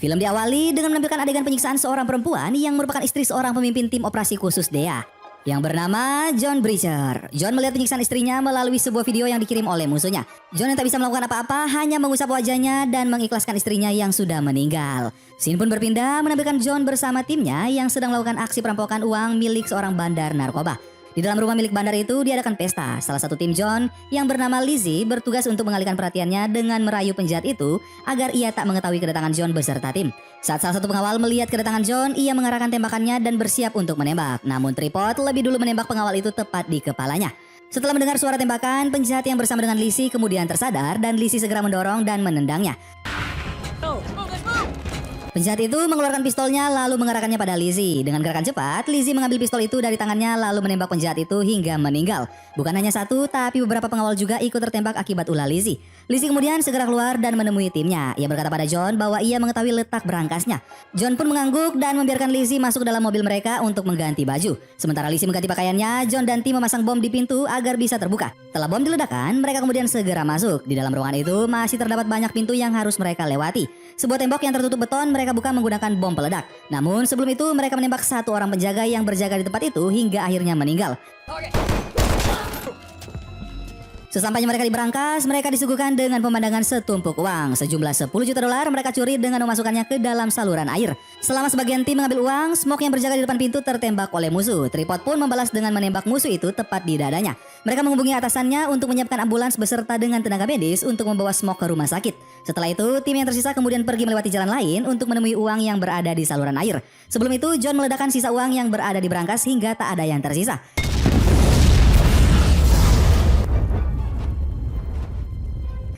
Film diawali dengan menampilkan adegan penyiksaan seorang perempuan yang merupakan istri seorang pemimpin tim operasi khusus DEA yang bernama John Breacher. John melihat penyiksaan istrinya melalui sebuah video yang dikirim oleh musuhnya. John yang tak bisa melakukan apa-apa hanya mengusap wajahnya dan mengikhlaskan istrinya yang sudah meninggal. Scene pun berpindah menampilkan John bersama timnya yang sedang melakukan aksi perampokan uang milik seorang bandar narkoba. Di dalam rumah milik bandar itu diadakan pesta. Salah satu tim John yang bernama Lizzie bertugas untuk mengalihkan perhatiannya dengan merayu penjahat itu agar ia tak mengetahui kedatangan John beserta tim. Saat salah satu pengawal melihat kedatangan John, ia mengarahkan tembakannya dan bersiap untuk menembak. Namun Tripod lebih dulu menembak pengawal itu tepat di kepalanya. Setelah mendengar suara tembakan, penjahat yang bersama dengan Lizzie kemudian tersadar dan Lizzie segera mendorong dan menendangnya. Penjahat itu mengeluarkan pistolnya lalu mengarahkannya pada Lizzie. Dengan gerakan cepat, Lizzie mengambil pistol itu dari tangannya lalu menembak penjahat itu hingga meninggal. Bukan hanya satu, tapi beberapa pengawal juga ikut tertembak akibat ulah Lizzie. Lizzie kemudian segera keluar dan menemui timnya. Ia berkata pada John bahwa ia mengetahui letak berangkasnya. John pun mengangguk dan membiarkan Lizzie masuk dalam mobil mereka untuk mengganti baju. Sementara Lizzie mengganti pakaiannya, John dan tim memasang bom di pintu agar bisa terbuka. Setelah bom diledakkan, mereka kemudian segera masuk. Di dalam ruangan itu masih terdapat banyak pintu yang harus mereka lewati. Sebuah tembok yang tertutup beton mereka buka menggunakan bom peledak. Namun sebelum itu mereka menembak satu orang penjaga yang berjaga di tempat itu hingga akhirnya meninggal. Sesampainya mereka di berangkas, mereka disuguhkan dengan pemandangan setumpuk uang. Sejumlah 10 juta dolar mereka curi dengan memasukkannya ke dalam saluran air. Selama sebagian tim mengambil uang, Smoke yang berjaga di depan pintu tertembak oleh musuh. Tripod pun membalas dengan menembak musuh itu tepat di dadanya. Mereka menghubungi atasannya untuk menyiapkan ambulans beserta dengan tenaga medis untuk membawa Smoke ke rumah sakit. Setelah itu, tim yang tersisa kemudian pergi melewati jalan lain untuk menemui uang yang berada di saluran air. Sebelum itu, John meledakkan sisa uang yang berada di berangkas hingga tak ada yang tersisa.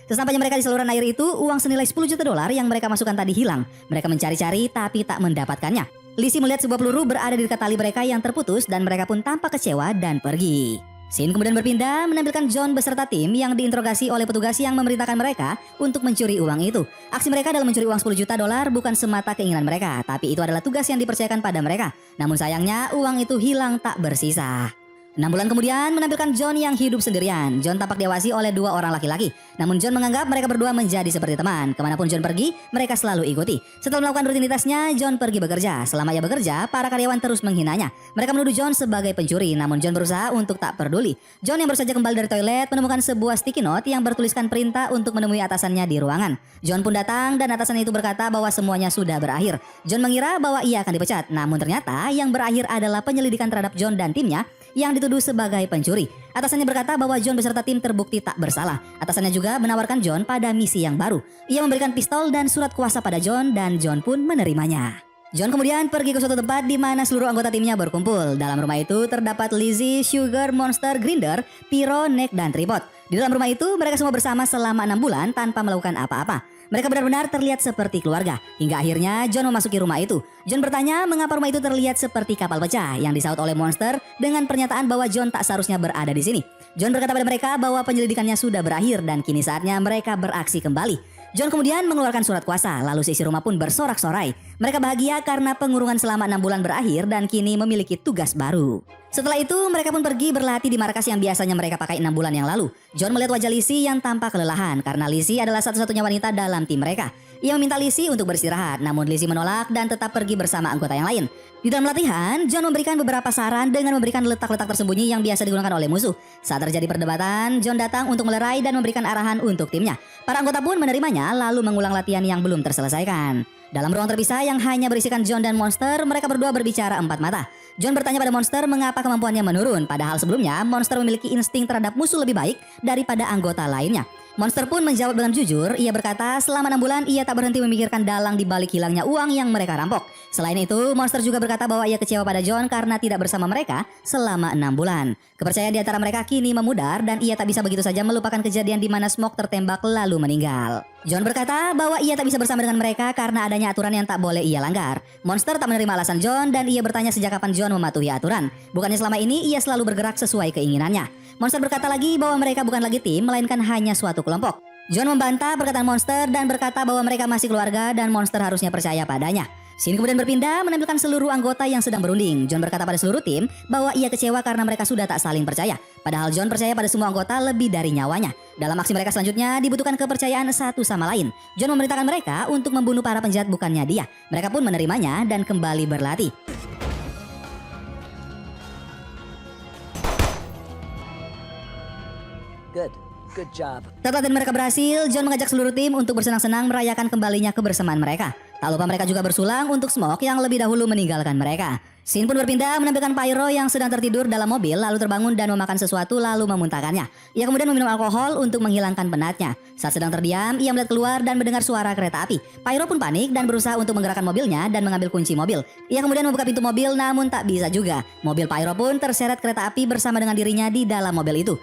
Sesampainya mereka di saluran air itu, uang senilai 10 juta dolar yang mereka masukkan tadi hilang. Mereka mencari-cari tapi tak mendapatkannya. Lizzie melihat sebuah peluru berada di dekat tali mereka yang terputus dan mereka pun tampak kecewa dan pergi. Scene kemudian berpindah menampilkan John beserta tim yang diinterogasi oleh petugas yang memerintahkan mereka untuk mencuri uang itu. Aksi mereka dalam mencuri uang 10 juta dolar bukan semata keinginan mereka, tapi itu adalah tugas yang dipercayakan pada mereka. Namun sayangnya uang itu hilang tak bersisa. 6 bulan kemudian menampilkan John yang hidup sendirian. John tampak diawasi oleh 2 orang laki-laki. Namun John menganggap mereka berdua menjadi seperti teman. Kemanapun John pergi, mereka selalu ikuti. Setelah melakukan rutinitasnya, John pergi bekerja. Selama ia bekerja, para karyawan terus menghinanya. Mereka menuduh John sebagai pencuri, namun John berusaha untuk tak peduli. John yang baru saja kembali dari toilet menemukan sebuah sticky note yang bertuliskan perintah untuk menemui atasannya di ruangan. John pun datang dan atasannya itu berkata bahwa semuanya sudah berakhir. John mengira bahwa ia akan dipecat, namun ternyata yang berakhir adalah penyelidikan terhadap John dan timnya yang dituduh sebagai pencuri. Atasannya berkata bahwa John beserta tim terbukti tak bersalah. Atasannya juga menawarkan John pada misi yang baru. Ia memberikan pistol dan surat kuasa pada John dan John pun menerimanya. John kemudian pergi ke suatu tempat di mana seluruh anggota timnya berkumpul. Dalam rumah itu terdapat Lizzie, Sugar, Monster, Grinder, Pyro, Neck, dan Tripod. Di dalam rumah itu mereka semua bersama selama 6 bulan tanpa melakukan apa-apa. Mereka benar-benar terlihat seperti keluarga. Hingga akhirnya John memasuki rumah itu. John bertanya mengapa rumah itu terlihat seperti kapal pecah yang disaut oleh Monster dengan pernyataan bahwa John tak seharusnya berada di sini. John berkata pada mereka bahwa penyelidikannya sudah berakhir dan kini saatnya mereka beraksi kembali. John kemudian mengeluarkan surat kuasa, lalu seisi rumah pun bersorak-sorai. Mereka bahagia karena pengurungan selama 6 bulan berakhir dan kini memiliki tugas baru. Setelah itu, mereka pun pergi berlatih di markas yang biasanya mereka pakai 6 bulan yang lalu. John melihat wajah Lizzie yang tampak kelelahan karena Lizzie adalah satu-satunya wanita dalam tim mereka. Ia meminta Lizzie untuk beristirahat, namun Lizzie menolak dan tetap pergi bersama anggota yang lain. Di dalam latihan, John memberikan beberapa saran dengan memberikan letak-letak tersembunyi yang biasa digunakan oleh musuh. Saat terjadi perdebatan, John datang untuk melerai dan memberikan arahan untuk timnya. Para anggota pun menerimanya lalu mengulang latihan yang belum terselesaikan. Dalam ruang terpisah yang hanya berisikan John dan Monster, mereka berdua berbicara empat mata. John bertanya pada Monster mengapa kemampuannya menurun, padahal sebelumnya Monster memiliki insting terhadap musuh lebih baik daripada anggota lainnya. Monster pun menjawab dengan jujur. Ia berkata selama 6 bulan ia tak berhenti memikirkan dalang di balik hilangnya uang yang mereka rampok. Selain itu, Monster juga berkata bahwa ia kecewa pada John karena tidak bersama mereka selama 6 bulan. Kepercayaan di antara mereka kini memudar dan ia tak bisa begitu saja melupakan kejadian di mana Smoke tertembak lalu meninggal. John berkata bahwa ia tak bisa bersama dengan mereka karena adanya aturan yang tak boleh ia langgar. Monster tak menerima alasan John dan ia bertanya sejak kapan John mematuhi aturan. Bukannya selama ini ia selalu bergerak sesuai keinginannya. Monster berkata lagi bahwa mereka bukan lagi tim, melainkan hanya suatu kelompok. John membantah perkataan Monster dan berkata bahwa mereka masih keluarga dan Monster harusnya percaya padanya. Scene kemudian berpindah menampilkan seluruh anggota yang sedang berunding. John berkata pada seluruh tim bahwa ia kecewa karena mereka sudah tak saling percaya. Padahal John percaya pada semua anggota lebih dari nyawanya. Dalam aksi mereka selanjutnya dibutuhkan kepercayaan satu sama lain. John memerintahkan mereka untuk membunuh para penjahat bukannya dia. Mereka pun menerimanya dan kembali berlatih. Good job. Setelah latihan mereka berhasil, John mengajak seluruh tim untuk bersenang-senang merayakan kembalinya kebersamaan mereka. Tak lupa mereka juga bersulang untuk Smoke yang lebih dahulu meninggalkan mereka. Scene pun berpindah menampilkan Pyro yang sedang tertidur dalam mobil lalu terbangun dan memakan sesuatu lalu memuntahkannya. Ia kemudian meminum alkohol untuk menghilangkan penatnya. Saat sedang terdiam, ia melihat keluar dan mendengar suara kereta api. Pyro pun panik dan berusaha untuk menggerakkan mobilnya dan mengambil kunci mobil. Ia kemudian membuka pintu mobil namun tak bisa juga. Mobil Pyro pun terseret kereta api bersama dengan dirinya di dalam mobil itu.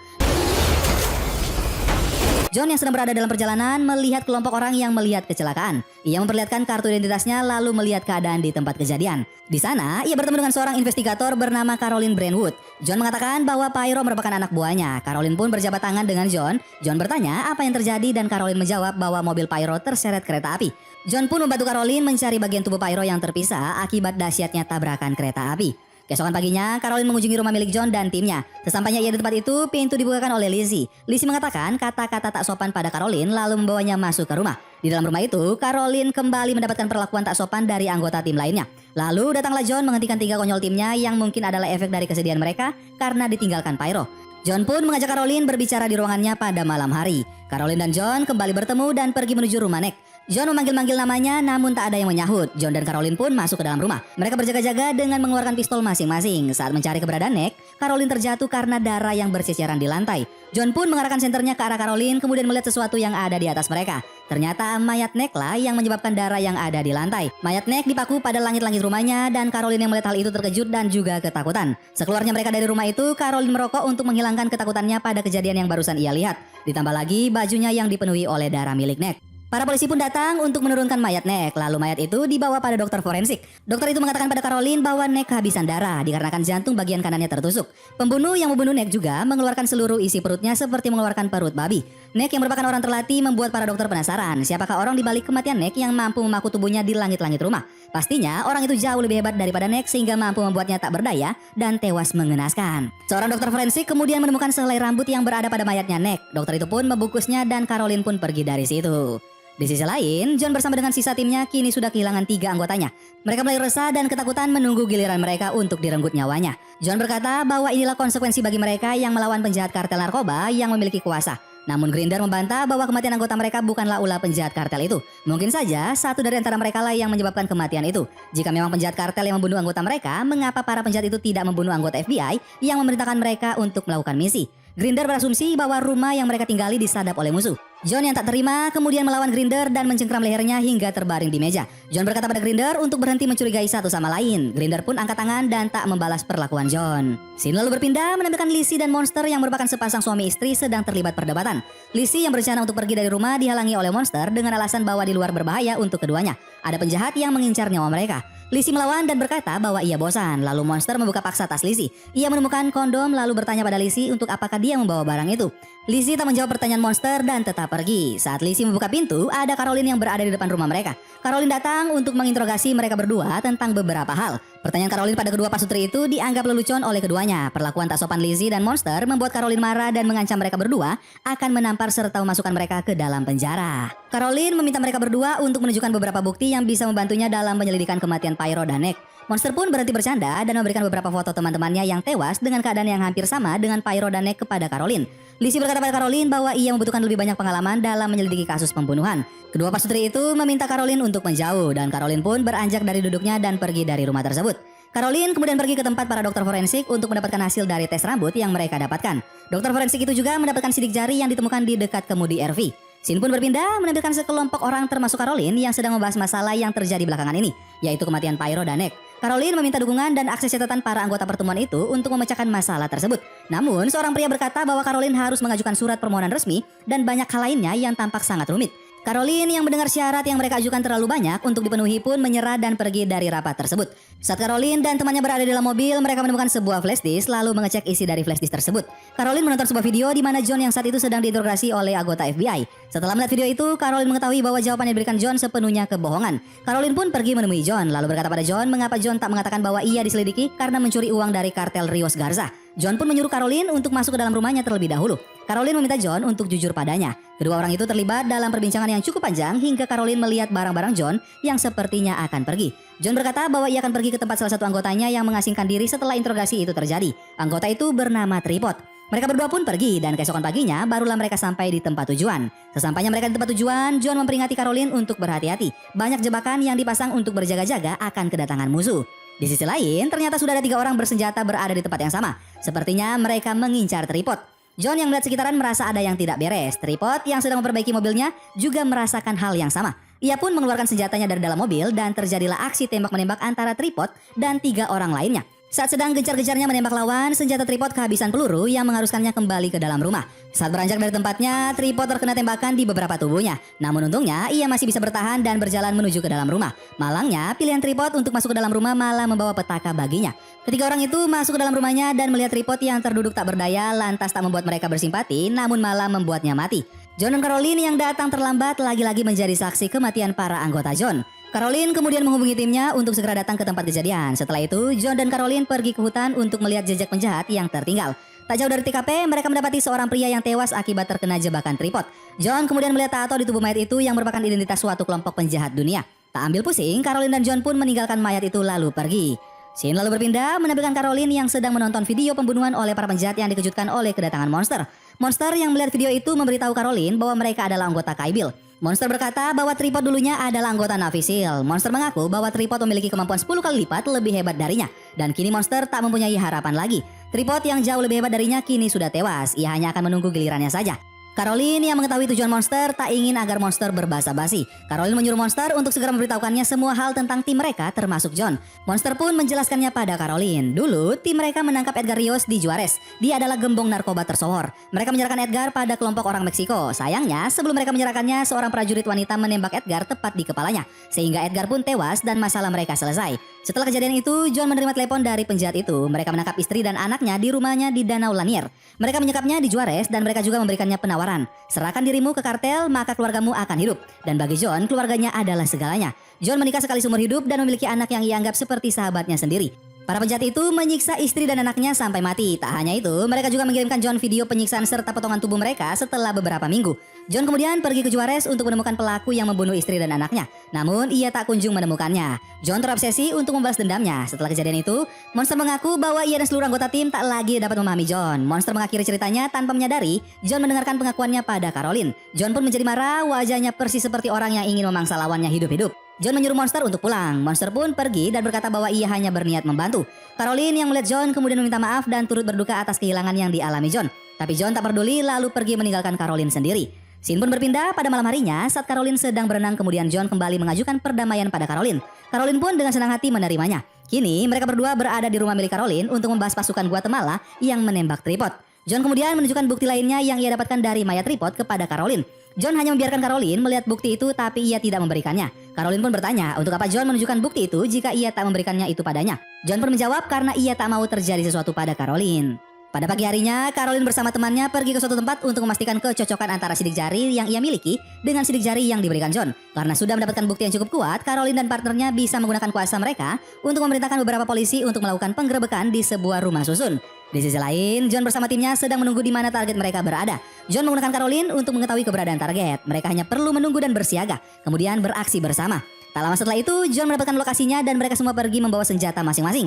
John yang sedang berada dalam perjalanan melihat kelompok orang yang melihat kecelakaan. Ia memperlihatkan kartu identitasnya lalu melihat keadaan di tempat kejadian. Di sana, ia bertemu dengan seorang investigator bernama Caroline Brentwood. John mengatakan bahwa Pyro merupakan anak buahnya. Caroline pun berjabat tangan dengan John. John bertanya apa yang terjadi dan Caroline menjawab bahwa mobil Pyro terseret kereta api. John pun membantu Caroline mencari bagian tubuh Pyro yang terpisah akibat dahsyatnya tabrakan kereta api. Keesokan paginya, Caroline mengunjungi rumah milik John dan timnya. Sesampainya ia di tempat itu, pintu dibukakan oleh Lizzie. Lizzie mengatakan kata-kata tak sopan pada Caroline lalu membawanya masuk ke rumah. Di dalam rumah itu, Caroline kembali mendapatkan perlakuan tak sopan dari anggota tim lainnya. Lalu datanglah John menghentikan 3 konyol timnya yang mungkin adalah efek dari kesedihan mereka karena ditinggalkan Pyro. John pun mengajak Caroline berbicara di ruangannya pada malam hari. Caroline dan John kembali bertemu dan pergi menuju rumah Nick. John memanggil-manggil namanya namun tak ada yang menyahut. John dan Caroline pun masuk ke dalam rumah. Mereka berjaga-jaga dengan mengeluarkan pistol masing-masing. Saat mencari keberadaan Nick, Caroline terjatuh karena darah yang berceceran di lantai. John pun mengarahkan senternya ke arah Caroline kemudian melihat sesuatu yang ada di atas mereka. Ternyata mayat Nick lah yang menyebabkan darah yang ada di lantai. Mayat Nick dipaku pada langit-langit rumahnya dan Caroline yang melihat hal itu terkejut dan juga ketakutan. Sekeluarnya mereka dari rumah itu, Caroline merokok untuk menghilangkan ketakutannya pada kejadian yang barusan ia lihat. Ditambah lagi bajunya yang dipenuhi oleh darah milik Nick. Para polisi pun datang untuk menurunkan mayat Nick, lalu mayat itu dibawa pada dokter forensik. Dokter itu mengatakan pada Caroline bahwa Nick kehabisan darah dikarenakan jantung bagian kanannya tertusuk. Pembunuh yang membunuh Nick juga mengeluarkan seluruh isi perutnya seperti mengeluarkan perut babi. Nick yang merupakan orang terlatih membuat para dokter penasaran siapakah orang di balik kematian Nick yang mampu memaku tubuhnya di langit-langit rumah. Pastinya orang itu jauh lebih hebat daripada Nick sehingga mampu membuatnya tak berdaya dan tewas mengenaskan. Seorang dokter forensik kemudian menemukan sehelai rambut yang berada pada mayatnya Nick. Dokter itu pun membungkusnya dan Caroline pun pergi dari situ. Di sisi lain, John bersama dengan sisa timnya kini sudah kehilangan 3 anggotanya. Mereka mulai resah dan ketakutan menunggu giliran mereka untuk direnggut nyawanya. John berkata bahwa inilah konsekuensi bagi mereka yang melawan penjahat kartel narkoba yang memiliki kuasa. Namun Grinder membantah bahwa kematian anggota mereka bukanlah ulah penjahat kartel itu. Mungkin saja satu dari antara mereka lah yang menyebabkan kematian itu. Jika memang penjahat kartel yang membunuh anggota mereka, mengapa para penjahat itu tidak membunuh anggota FBI yang memerintahkan mereka untuk melakukan misi? Grinder berasumsi bahwa rumah yang mereka tinggali disadap oleh musuh. John yang tak terima kemudian melawan Grinder dan mencengkram lehernya hingga terbaring di meja. John berkata pada Grinder untuk berhenti mencurigai satu sama lain. Grinder pun angkat tangan dan tak membalas perlakuan John. Scene lalu berpindah menampilkan Lizzie dan Monster yang merupakan sepasang suami istri sedang terlibat perdebatan. Lizzie yang berencana untuk pergi dari rumah dihalangi oleh Monster dengan alasan bahwa di luar berbahaya untuk keduanya. Ada penjahat yang mengincar nyawa mereka. Lizzie melawan dan berkata bahwa ia bosan. Lalu Monster membuka paksa tas Lizzie. Ia menemukan kondom lalu bertanya pada Lizzie untuk apakah dia membawa barang itu. Lizzie tak menjawab pertanyaan Monster dan tetap pergi. Saat Lizzie membuka pintu, ada Caroline yang berada di depan rumah mereka. Caroline datang untuk menginterogasi mereka berdua tentang beberapa hal. Pertanyaan Caroline pada kedua pasutri itu dianggap lelucon oleh keduanya. Perlakuan tak sopan Lizzie dan Monster membuat Caroline marah dan mengancam mereka berdua akan menampar serta memasukkan mereka ke dalam penjara. Caroline meminta mereka berdua untuk menunjukkan beberapa bukti yang bisa membantunya dalam penyelidikan kematian Pyro dan Nick. Monster pun berhenti bercanda dan memberikan beberapa foto teman-temannya yang tewas dengan keadaan yang hampir sama dengan Pyro dan Nick kepada Caroline. Lizzie berkata pada Caroline bahwa ia membutuhkan lebih banyak pengalaman dalam menyelidiki kasus pembunuhan. Kedua pasutri itu meminta Caroline untuk menjauh dan Caroline pun beranjak dari duduknya dan pergi dari rumah tersebut. Caroline kemudian pergi ke tempat para dokter forensik untuk mendapatkan hasil dari tes rambut yang mereka dapatkan. Dokter forensik itu juga mendapatkan sidik jari yang ditemukan di dekat kemudi RV. Scene pun berpindah menampilkan sekelompok orang termasuk Caroline yang sedang membahas masalah yang terjadi belakangan ini, yaitu kematian Pyro dan Nick. Caroline meminta dukungan dan akses catatan para anggota pertemuan itu untuk memecahkan masalah tersebut. Namun, seorang pria berkata bahwa Caroline harus mengajukan surat permohonan resmi dan banyak hal lainnya yang tampak sangat rumit. Caroline yang mendengar syarat yang mereka ajukan terlalu banyak untuk dipenuhi pun menyerah dan pergi dari rapat tersebut. Saat Caroline dan temannya berada di dalam mobil, mereka menemukan sebuah flash disk lalu mengecek isi dari flash disk tersebut. Caroline menonton sebuah video di mana John yang saat itu sedang diinterogasi oleh anggota FBI. Setelah melihat video itu, Caroline mengetahui bahwa jawaban yang diberikan John sepenuhnya kebohongan. Caroline pun pergi menemui John lalu berkata pada John mengapa John tak mengatakan bahwa ia diselidiki karena mencuri uang dari kartel Rios Garza. John pun menyuruh Caroline untuk masuk ke dalam rumahnya terlebih dahulu. Caroline meminta John untuk jujur padanya. Kedua orang itu terlibat dalam perbincangan yang cukup panjang hingga Caroline melihat barang-barang John yang sepertinya akan pergi. John berkata bahwa ia akan pergi ke tempat salah satu anggotanya yang mengasingkan diri setelah interogasi itu terjadi. Anggota itu bernama Tripod. Mereka berdua pun pergi dan keesokan paginya barulah mereka sampai di tempat tujuan. Sesampainya mereka di tempat tujuan, John memperingati Caroline untuk berhati-hati. Banyak jebakan yang dipasang untuk berjaga-jaga akan kedatangan musuh. Di sisi lain, ternyata sudah ada 3 orang bersenjata berada di tempat yang sama. Sepertinya mereka mengincar Tripod. John yang melihat sekitaran merasa ada yang tidak beres. Tripod yang sedang memperbaiki mobilnya juga merasakan hal yang sama. Ia pun mengeluarkan senjatanya dari dalam mobil dan terjadilah aksi tembak-menembak antara Tripod dan 3 orang lainnya. Saat sedang gencar-gencarnya menembak lawan, senjata Tripod kehabisan peluru yang mengharuskannya kembali ke dalam rumah. Saat beranjak dari tempatnya, Tripod terkena tembakan di beberapa tubuhnya. Namun untungnya ia masih bisa bertahan dan berjalan menuju ke dalam rumah. Malangnya, pilihan Tripod untuk masuk ke dalam rumah malah membawa petaka baginya. Ketiga orang itu masuk ke dalam rumahnya dan melihat Tripod yang terduduk tak berdaya lantas tak membuat mereka bersimpati, namun malah membuatnya mati. John dan Caroline yang datang terlambat lagi-lagi menjadi saksi kematian para anggota John. Caroline kemudian menghubungi timnya untuk segera datang ke tempat kejadian. Setelah itu, John dan Caroline pergi ke hutan untuk melihat jejak penjahat yang tertinggal. Tak jauh dari TKP, mereka mendapati seorang pria yang tewas akibat terkena jebakan Tripod. John kemudian melihat tato di tubuh mayat itu yang merupakan identitas suatu kelompok penjahat dunia. Tak ambil pusing, Caroline dan John pun meninggalkan mayat itu lalu pergi. Scene lalu berpindah menampilkan Caroline yang sedang menonton video pembunuhan oleh para penjahat yang dikejutkan oleh kedatangan monster. Monster yang melihat video itu memberitahu Caroline bahwa mereka adalah anggota Kaibil. Monster berkata bahwa Tripod dulunya adalah anggota Navy Seal. Monster mengaku bahwa Tripod memiliki kemampuan 10 kali lipat lebih hebat darinya. Dan kini Monster tak mempunyai harapan lagi. Tripod yang jauh lebih hebat darinya kini sudah tewas. Ia hanya akan menunggu gilirannya saja. Caroline yang mengetahui tujuan Monster tak ingin agar Monster berbasa-basi. Caroline menyuruh Monster untuk segera memberitahukannya semua hal tentang tim mereka termasuk John. Monster pun menjelaskannya pada Caroline. Dulu tim mereka menangkap Edgar Rios di Juarez. Dia adalah gembong narkoba tersohor. Mereka menyerahkan Edgar pada kelompok orang Meksiko. Sayangnya sebelum mereka menyerahkannya, seorang prajurit wanita menembak Edgar tepat di kepalanya. Sehingga Edgar pun tewas dan masalah mereka selesai. Setelah kejadian itu, John menerima telepon dari penjahat itu. Mereka menangkap istri dan anaknya di rumahnya di Danau Lanier. Mereka menyekapnya di Juarez dan mereka juga memberikannya penawaran. Serahkan dirimu ke kartel, maka keluargamu akan hidup. Dan bagi John, keluarganya adalah segalanya. John menikah sekali seumur hidup dan memiliki anak yang ia anggap seperti sahabatnya sendiri. Para penjahat itu menyiksa istri dan anaknya sampai mati. Tak hanya itu, mereka juga mengirimkan John video penyiksaan serta potongan tubuh mereka setelah beberapa minggu. John kemudian pergi ke Juarez untuk menemukan pelaku yang membunuh istri dan anaknya. Namun ia tak kunjung menemukannya. John terobsesi untuk membalas dendamnya. Setelah kejadian itu, Monster mengaku bahwa ia dan seluruh anggota tim tak lagi dapat memahami John. Monster mengakhiri ceritanya tanpa menyadari John mendengarkan pengakuannya pada Caroline. John pun menjadi marah, wajahnya persis seperti orang yang ingin memangsa lawannya hidup-hidup. John menyuruh Monster untuk pulang. Monster pun pergi dan berkata bahwa ia hanya berniat membantu. Caroline yang melihat John kemudian meminta maaf dan turut berduka atas kehilangan yang dialami John. Tapi John tak peduli lalu pergi meninggalkan Caroline sendiri. Scene pun berpindah pada malam harinya saat Caroline sedang berenang, kemudian John kembali mengajukan perdamaian pada Caroline. Caroline pun dengan senang hati menerimanya. Kini mereka berdua berada di rumah milik Caroline untuk membahas pasukan Guatemala yang menembak Tripod. John kemudian menunjukkan bukti lainnya yang ia dapatkan dari mayat Tripod kepada Caroline. John hanya membiarkan Caroline melihat bukti itu tapi ia tidak memberikannya. Caroline pun bertanya untuk apa John menunjukkan bukti itu jika ia tak memberikannya itu padanya. John pun menjawab karena ia tak mau terjadi sesuatu pada Caroline. Pada pagi harinya, Caroline bersama temannya pergi ke suatu tempat untuk memastikan kecocokan antara sidik jari yang ia miliki dengan sidik jari yang diberikan John. Karena sudah mendapatkan bukti yang cukup kuat, Caroline dan partnernya bisa menggunakan kuasa mereka untuk memerintahkan beberapa polisi untuk melakukan penggerebekan di sebuah rumah susun. Di sisi lain, John bersama timnya sedang menunggu di mana target mereka berada. John menggunakan Caroline untuk mengetahui keberadaan target. Mereka hanya perlu menunggu dan bersiaga, kemudian beraksi bersama. Tak lama setelah itu, John mendapatkan lokasinya dan mereka semua pergi membawa senjata masing-masing.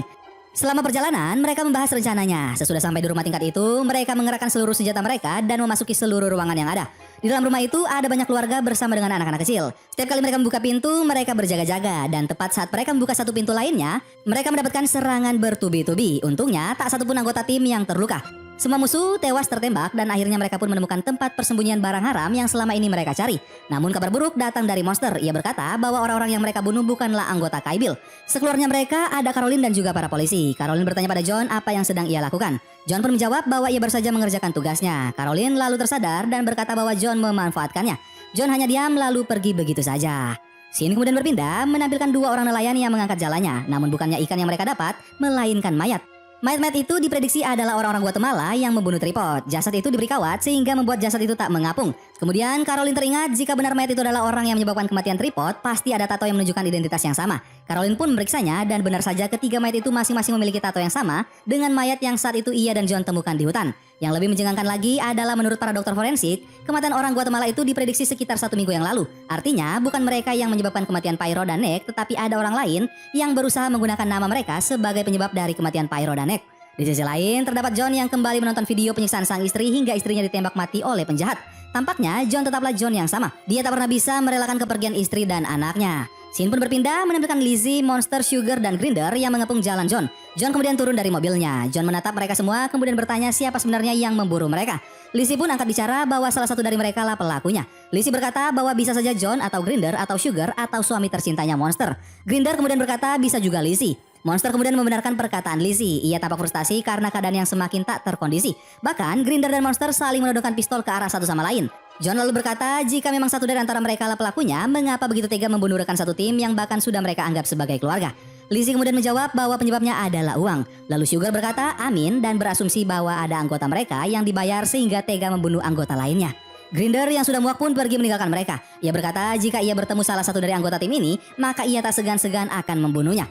Selama perjalanan, mereka membahas rencananya. Sesudah sampai di rumah tingkat itu, mereka mengerahkan seluruh senjata mereka dan memasuki seluruh ruangan yang ada. Di dalam rumah itu ada banyak keluarga bersama dengan anak-anak kecil. Setiap kali mereka membuka pintu, mereka berjaga-jaga. Dan tepat saat mereka membuka satu pintu lainnya, mereka mendapatkan serangan bertubi-tubi. Untungnya, tak satupun anggota tim yang terluka. Semua musuh tewas tertembak dan akhirnya mereka pun menemukan tempat persembunyian barang haram yang selama ini mereka cari. Namun kabar buruk datang dari monster. Ia berkata bahwa orang-orang yang mereka bunuh bukanlah anggota Kaibil. Sekeluarnya mereka ada Caroline dan juga para polisi. Caroline bertanya pada John apa yang sedang ia lakukan. John pun menjawab bahwa ia baru saja mengerjakan tugasnya. Caroline lalu tersadar dan berkata bahwa John memanfaatkannya. John hanya diam lalu pergi begitu saja. Scene kemudian berpindah menampilkan dua orang nelayan yang mengangkat jalannya. Namun bukannya ikan yang mereka dapat, melainkan mayat. Mayat-mayat itu diprediksi adalah orang-orang Guatemala yang membunuh Tripod. Jasad itu diberi kawat sehingga membuat jasad itu tak mengapung. Kemudian Caroline teringat jika benar mayat itu adalah orang yang menyebabkan kematian Tripod, pasti ada tato yang menunjukkan identitas yang sama. Caroline pun memeriksanya dan benar saja ketiga mayat itu masing-masing memiliki tato yang sama dengan mayat yang saat itu ia dan John temukan di hutan. Yang lebih mencengangkan lagi adalah menurut para dokter forensik, kematian orang Guatemala itu diprediksi sekitar 1 minggu yang lalu. Artinya bukan mereka yang menyebabkan kematian Pyro dan Nick, tetapi ada orang lain yang berusaha menggunakan nama mereka sebagai penyebab dari kematian Pyro dan Nick. Di sisi lain, terdapat John yang kembali menonton video penyiksaan sang istri hingga istrinya ditembak mati oleh penjahat. Tampaknya John tetaplah John yang sama. Dia tak pernah bisa merelakan kepergian istri dan anaknya. Scene pun berpindah menampilkan Lizzie, Monster, Sugar, dan Grinder yang mengepung jalan John. John kemudian turun dari mobilnya. John menatap mereka semua kemudian bertanya siapa sebenarnya yang memburu mereka. Lizzie pun angkat bicara bahwa salah satu dari mereka lah pelakunya. Lizzie berkata bahwa bisa saja John atau Grinder atau Sugar atau suami tercintanya Monster. Grinder kemudian berkata bisa juga Lizzie. Monster kemudian membenarkan perkataan Lizzie. Ia tampak frustasi karena keadaan yang semakin tak terkondisi. Bahkan Grinder dan Monster saling menodongkan pistol ke arah satu sama lain. John lalu berkata jika memang satu dari antara mereka lah pelakunya, mengapa begitu tega membunuh rekan satu tim yang bahkan sudah mereka anggap sebagai keluarga. Lizzie kemudian menjawab bahwa penyebabnya adalah uang. Lalu Sugar berkata amin dan berasumsi bahwa ada anggota mereka yang dibayar sehingga tega membunuh anggota lainnya. Grinder yang sudah muak pun pergi meninggalkan mereka. Ia berkata jika ia bertemu salah satu dari anggota tim ini, maka ia tak segan-segan akan membunuhnya.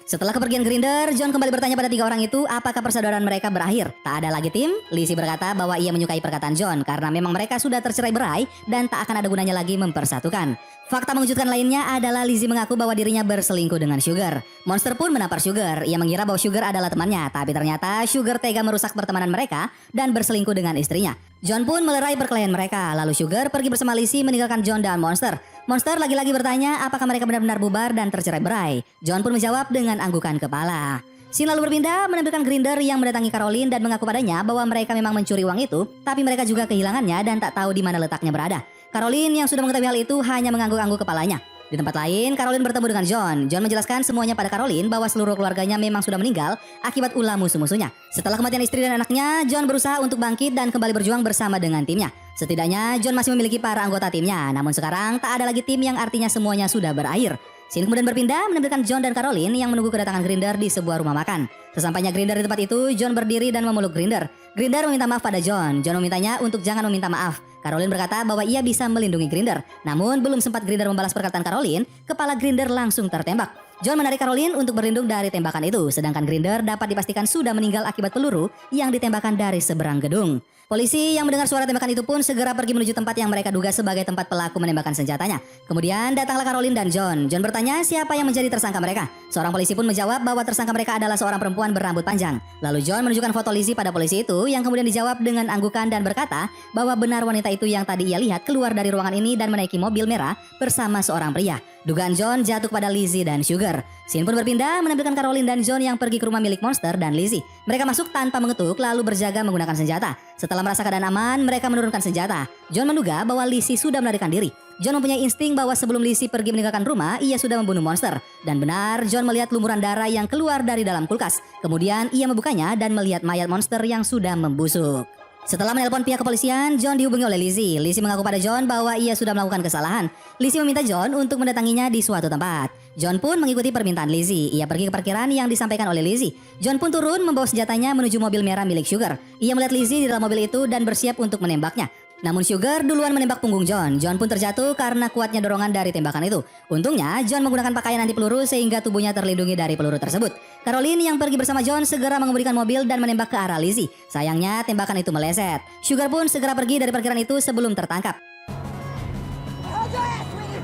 Setelah kepergian Grinder, John kembali bertanya pada tiga orang itu apakah persaudaraan mereka berakhir. Tak ada lagi tim. Lizzie berkata bahwa ia menyukai perkataan John karena memang mereka sudah tercerai berai dan tak akan ada gunanya lagi mempersatukan. Fakta mengejutkan lainnya adalah Lizzie mengaku bahwa dirinya berselingkuh dengan Sugar. Monster pun menampar Sugar. Ia mengira bahwa Sugar adalah temannya, tapi ternyata Sugar tega merusak pertemanan mereka dan berselingkuh dengan istrinya. John pun melerai perkelahian mereka. Lalu Sugar pergi bersama Lizzie meninggalkan John dan Monster. Monster lagi-lagi bertanya apakah mereka benar-benar bubar dan tercerai berai. John pun menjawab dengan anggukan kepala. Scene lalu berpindah menampilkan Grinder yang mendatangi Caroline dan mengaku padanya bahwa mereka memang mencuri uang itu, tapi mereka juga kehilangannya dan tak tahu di mana letaknya berada. Caroline yang sudah mengetahui hal itu hanya mengangguk-angguk kepalanya. Di tempat lain, Caroline bertemu dengan John. John menjelaskan semuanya pada Caroline bahwa seluruh keluarganya memang sudah meninggal akibat ulah musuh-musuhnya. Setelah kematian istri dan anaknya, John berusaha untuk bangkit dan kembali berjuang bersama dengan timnya. Setidaknya John masih memiliki para anggota timnya, namun sekarang tak ada lagi tim yang artinya semuanya sudah berakhir. Scene kemudian berpindah menampilkan John dan Caroline yang menunggu kedatangan Grinder di sebuah rumah makan. Sesampainya Grinder di tempat itu, John berdiri dan memeluk Grinder. Grinder meminta maaf pada John. John memintanya untuk jangan meminta maaf. Caroline berkata bahwa ia bisa melindungi Grinder. Namun belum sempat Grinder membalas perkataan Caroline, kepala Grinder langsung tertembak. John menarik Caroline untuk berlindung dari tembakan itu, sedangkan Grinder dapat dipastikan sudah meninggal akibat peluru yang ditembakkan dari seberang gedung. Polisi yang mendengar suara tembakan itu pun segera pergi menuju tempat yang mereka duga sebagai tempat pelaku menembakkan senjatanya. Kemudian datanglah Caroline dan John. John bertanya siapa yang menjadi tersangka mereka. Seorang polisi pun menjawab bahwa tersangka mereka adalah seorang perempuan berambut panjang. Lalu John menunjukkan foto Lizzie pada polisi itu yang kemudian dijawab dengan anggukan dan berkata bahwa benar wanita itu yang tadi ia lihat keluar dari ruangan ini dan menaiki mobil merah bersama seorang pria. Dugaan John jatuh pada Lizzie dan Sugar. Scene pun berpindah menampilkan Caroline dan John yang pergi ke rumah milik Monster dan Lizzie. Mereka masuk tanpa mengetuk lalu berjaga menggunakan senjata. Setelah merasa keadaan aman, mereka menurunkan senjata. John menduga bahwa Lizzie sudah melarikan diri. John mempunyai insting bahwa sebelum Lizzie pergi meninggalkan rumah, ia sudah membunuh Monster. Dan benar, John melihat lumuran darah yang keluar dari dalam kulkas. Kemudian ia membukanya dan melihat mayat Monster yang sudah membusuk. Setelah menelpon pihak kepolisian, John dihubungi oleh Lizzie. Lizzie mengaku pada John bahwa ia sudah melakukan kesalahan. Lizzie meminta John untuk mendatanginya di suatu tempat. John pun mengikuti permintaan Lizzie. Ia pergi ke parkiran yang disampaikan oleh Lizzie. John pun turun membawa senjatanya menuju mobil merah milik Sugar. Ia melihat Lizzie di dalam mobil itu dan bersiap untuk menembaknya. Namun Sugar duluan menembak punggung John. John pun terjatuh karena kuatnya dorongan dari tembakan itu. Untungnya John menggunakan pakaian anti peluru sehingga tubuhnya terlindungi dari peluru tersebut. Caroline yang pergi bersama John segera mengemudikan mobil dan menembak ke arah Lizzie. Sayangnya tembakan itu meleset. Sugar pun segera pergi dari parkiran itu sebelum tertangkap.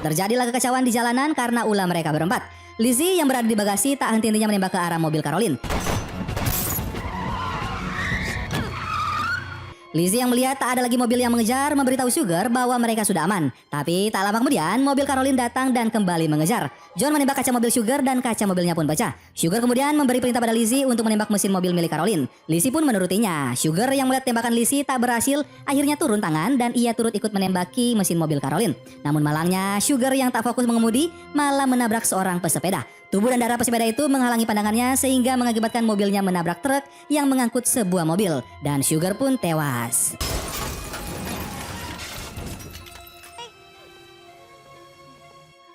Terjadilah kekacauan di jalanan karena ulah mereka berempat. Lizzie yang berada di bagasi tak henti-hentinya menembak ke arah mobil Caroline. Lizzie yang melihat tak ada lagi mobil yang mengejar memberitahu Sugar bahwa mereka sudah aman. Tapi tak lama kemudian mobil Caroline datang dan kembali mengejar. John menembak kaca mobil Sugar dan kaca mobilnya pun pecah. Sugar kemudian memberi perintah pada Lizzie untuk menembak mesin mobil milik Caroline. Lizzie pun menurutinya. Sugar yang melihat tembakan Lizzie tak berhasil akhirnya turun tangan dan ia turut ikut menembaki mesin mobil Caroline. Namun malangnya Sugar yang tak fokus mengemudi malah menabrak seorang pesepeda. Tubuh dan darah pesepeda itu menghalangi pandangannya sehingga mengakibatkan mobilnya menabrak truk yang mengangkut sebuah mobil dan Sugar pun tewas.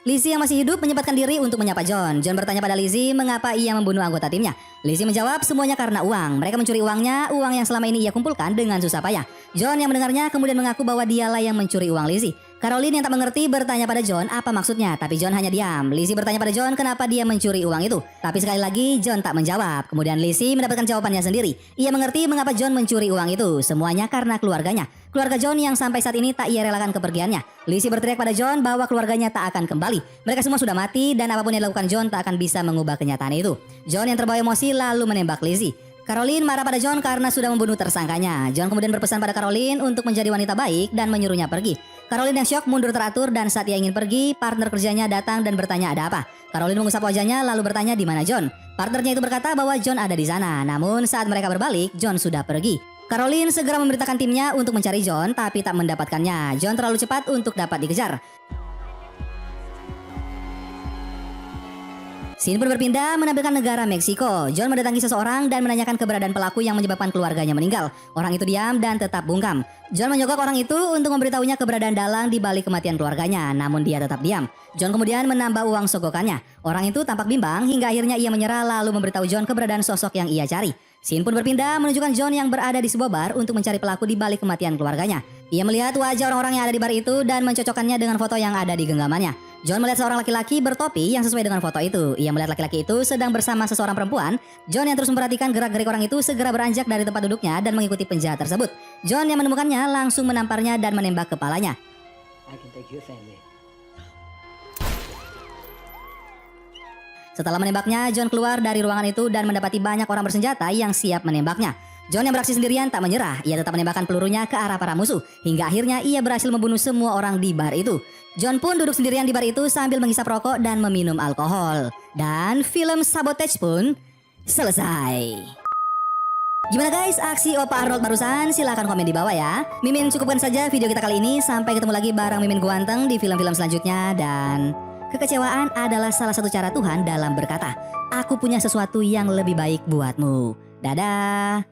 Lizzie yang masih hidup menyempatkan diri untuk menyapa John. John bertanya pada Lizzie mengapa ia membunuh anggota timnya. Lizzie menjawab semuanya karena uang. Mereka mencuri uangnya, uang yang selama ini ia kumpulkan dengan susah payah. John yang mendengarnya kemudian mengaku bahwa dialah yang mencuri uang Lizzie. Caroline yang tak mengerti bertanya pada John apa maksudnya, tapi John hanya diam. Lizzie bertanya pada John kenapa dia mencuri uang itu. Tapi sekali lagi John tak menjawab. Kemudian Lizzie mendapatkan jawabannya sendiri. Ia mengerti mengapa John mencuri uang itu. Semuanya karena keluarganya. Keluarga John yang sampai saat ini tak ia relakan kepergiannya. Lizzie berteriak pada John bahwa keluarganya tak akan kembali. Mereka semua sudah mati dan apapun yang dilakukan John tak akan bisa mengubah kenyataan itu. John yang terbawa emosi lalu menembak Lizzie. Caroline marah pada John karena sudah membunuh tersangkanya. John kemudian berpesan pada Caroline untuk menjadi wanita baik dan menyuruhnya pergi. Caroline yang syok mundur teratur dan saat ia ingin pergi, partner kerjanya datang dan bertanya ada apa. Caroline mengusap wajahnya lalu bertanya di mana John. Partnernya itu berkata bahwa John ada di sana. Namun saat mereka berbalik, John sudah pergi. Caroline segera memerintahkan timnya untuk mencari John tapi tak mendapatkannya. John terlalu cepat untuk dapat dikejar. Scene pun berpindah menampilkan negara Meksiko. John mendatangi seseorang dan menanyakan keberadaan pelaku yang menyebabkan keluarganya meninggal. Orang itu diam dan tetap bungkam. John menyogok orang itu untuk memberitahunya keberadaan dalang di balik kematian keluarganya, namun dia tetap diam. John kemudian menambah uang sogokannya. Orang itu tampak bimbang hingga akhirnya ia menyerah lalu memberitahu John keberadaan sosok yang ia cari. Scene pun berpindah menunjukkan John yang berada di sebuah bar untuk mencari pelaku di balik kematian keluarganya. Ia melihat wajah orang-orang yang ada di bar itu dan mencocokkannya dengan foto yang ada di genggamannya. John melihat seorang laki-laki bertopi yang sesuai dengan foto itu. Ia melihat laki-laki itu sedang bersama seseorang perempuan. John yang terus memperhatikan gerak-gerik orang itu segera beranjak dari tempat duduknya dan mengikuti penjahat tersebut. John yang menemukannya langsung menamparnya dan menembak kepalanya. I can take your family. Setelah menembaknya, John keluar dari ruangan itu dan mendapati banyak orang bersenjata yang siap menembaknya. John yang beraksi sendirian tak menyerah. Ia tetap menembakkan pelurunya ke arah para musuh. Hingga akhirnya ia berhasil membunuh semua orang di bar itu. John pun duduk sendirian di bar itu sambil menghisap rokok dan meminum alkohol. Dan film Sabotage pun selesai. Gimana guys aksi Opa Arnold barusan? Silahkan komen di bawah ya. Mimin cukupkan saja video kita kali ini. Sampai ketemu lagi bareng Mimin Guanteng di film-film selanjutnya. Dan kekecewaan adalah salah satu cara Tuhan dalam berkata, aku punya sesuatu yang lebih baik buatmu. Dadah.